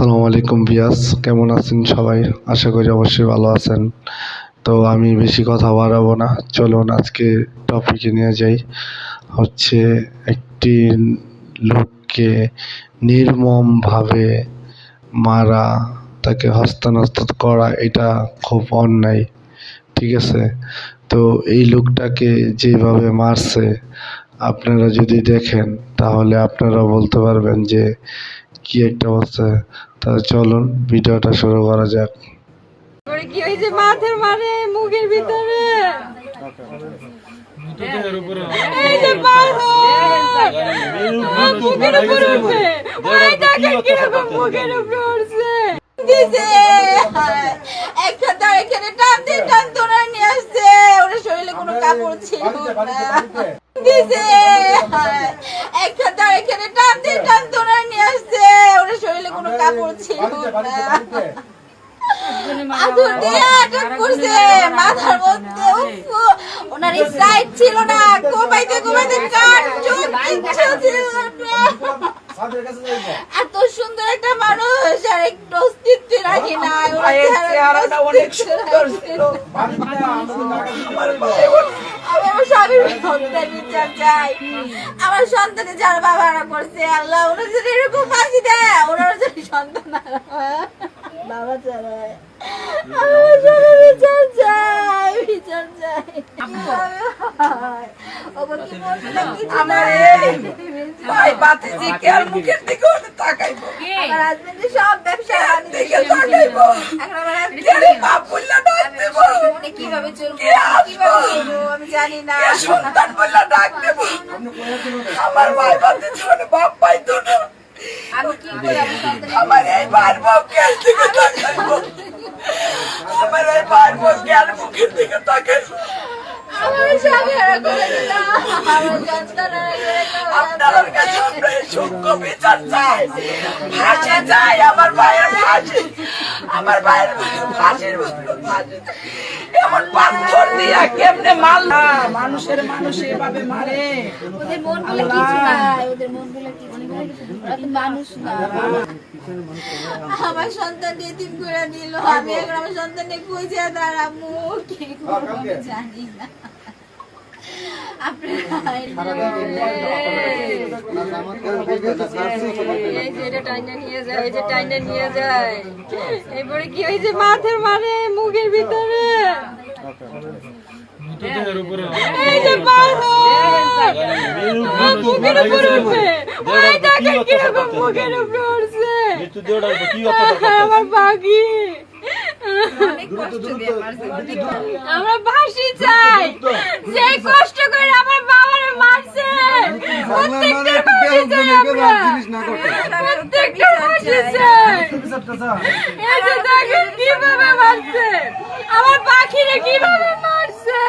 আসসালামু আলাইকুম ভিয়াস, কেমন আছেন সবাই? আশা করি অবশ্যই ভালো আছেন। তো আমি বেশি কথা বাড়াবো না, চলুন আজকে টপিকে নিয়ে যাই। হচ্ছে একটি লোককে নির্মমভাবে মারা, তাকে হস্তান্তর করা, এটা খুব অন্যায়, ঠিক আছে? তো এই লোকটাকে যেভাবে মারছে, আপনারা যদি দেখেন তাহলে আপনারা বলতে পারবেন যে কি একটা অবস্থা। তাহলে চলুন ভিডিওটা শুরু করা যাক। কি হয়েছে? মাথার মারে মুখের ভিতরে এই যে মুখের উপরে উঠবে, ভাই দেখেন কিরকম মুখের উপরে উঠছে। দিছে একটা তার এখানে টান দিয়ে টান তোরা নিয়ে আসছে, ওর শরীরে কোনো কাপড় ছিল না। দিছে একটা তার এখানে টান দিয়ে টান তোরা নিয়ে আসছে, ওর শরীরে কোনো কাপড় ছিল না। মাথার মধ্যে ওনার সাইড ছিল না, কোপাইতে কোপাইতে এত সুন্দর একটা মানুষ আর একটু অস্তিত্ব রাখি না। আমার সন্তানের যারা বাবারা করছে, আল্লাহ ওনার যদি এরকম ফাঁসি দেয়, ওনার যদি সন্তান বাবা চালায়, বিচার চাই, বিচার চাই। সব ব্যবসা কিভাবে চলবো আমি জানি না। আমার ভাই বাতি বাপ পাইতো না, আমি কি করে আমার এই ভাইয়ের বউকে দিকে তাকাইবো, আমার এই ভাইয়ের বউকে আর মুখের দিকে তাকাইবো। আপনার কাছে আমরা সূক্ষ্ম বিচার চাই, ফাঁসি চাই, আমার ভাইয়ের ফাঁসি, আমার ভাইয়ের ফাঁসির ফাঁসি। এমন পাথর দিয়া কেমনে মারলা? মানুষের মানুষ এভাবে মারে? ওদের মন বলে কিছু নাই, ওদের মন বলে কিছু নাই, মানুষ না। আমার সন্তান এতিম করে দিল, আমি এখন আমার সন্তানকে খুঁজে দাঁড়াবো, কি করবো আমি জানি না। এরপরে কি হয়েছে? মাথার মারে মুখের ভিতরে মুখের উপরে উঠবে, ভাই দেখেন কিরকম মুখের উপরে উঠছে। আমার পাখি, আমরা ফাঁসি চাই, যে কষ্ট করে আমার বাবারে মারছে প্রত্যেকটা ফাঁসি চাই, আমরা প্রত্যেকটা ফাঁসি চাই। এই যে দেখেন কিভাবে মারছে, আমার পাখিরে কিভাবে মারছে।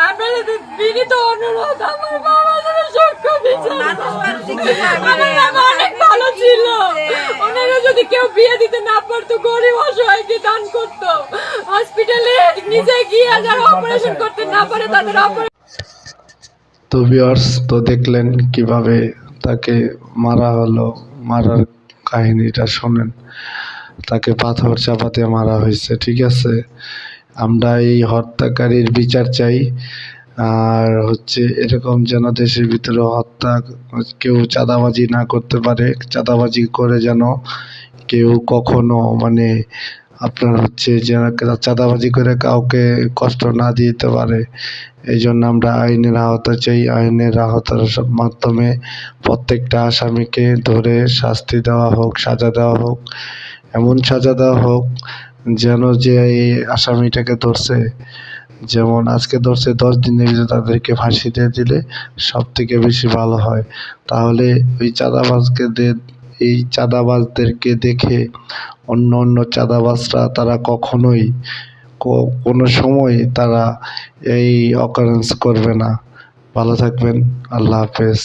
আপনাদের বিনীত অনুরোধ, আমার বাবা যেন সূক্ষ্ম বিচার। আমার বাবা অনেক ভালো ছিল, ওনারা যদি কেউ বিয়ে দিতে না পারতো, গরিব অসহায়কে দান করতো, হসপিটালে নিজে গিয়ে যারা অপারেশন করতে না পারে তাদের অপারেশন। তো ভিউয়ার্স, তো দেখলেন কিভাবে তাকে মারা হলো। মারার কাহিনীটা শোনেন, তাকে পাথর চাপাতে মারা হয়েছে, ঠিক আছে? আমরা এই হত্যাকারীর বিচার চাই। আর এরকম যেন দেশের ভিতরে হত্যা কেউ চাঁদাবাজি না করতে পারে, চাঁদাবাজি করে যেন কেউ কখনো আপনার যেন চাঁদাবাজি করে কাউকে কষ্ট না দিতে পারে। এই জন্য আমরা আইনের আওতা চাই। আইনের আওতার মাধ্যমে প্রত্যেকটা আসামিকে ধরে শাস্তি দেওয়া হোক, সাজা দেওয়া হোক, এমন সাজা দেওয়া হোক যেন যে এই আসামিটাকে ধরছে, যেমন আজকে ধরছে 10 দিনের ভিতরে তাদেরকে ফাঁসি দিয়ে দিলে সব থেকে বেশি ভালো হয়। তাহলে ওই চাঁদাবাজদেরকে দেখে অন্য চাঁদাবাজরা তারা কখনোই কোনো সময় তারা এই অকারেন্স করবে না। ভালো থাকবেন, আল্লাহ হাফেজ।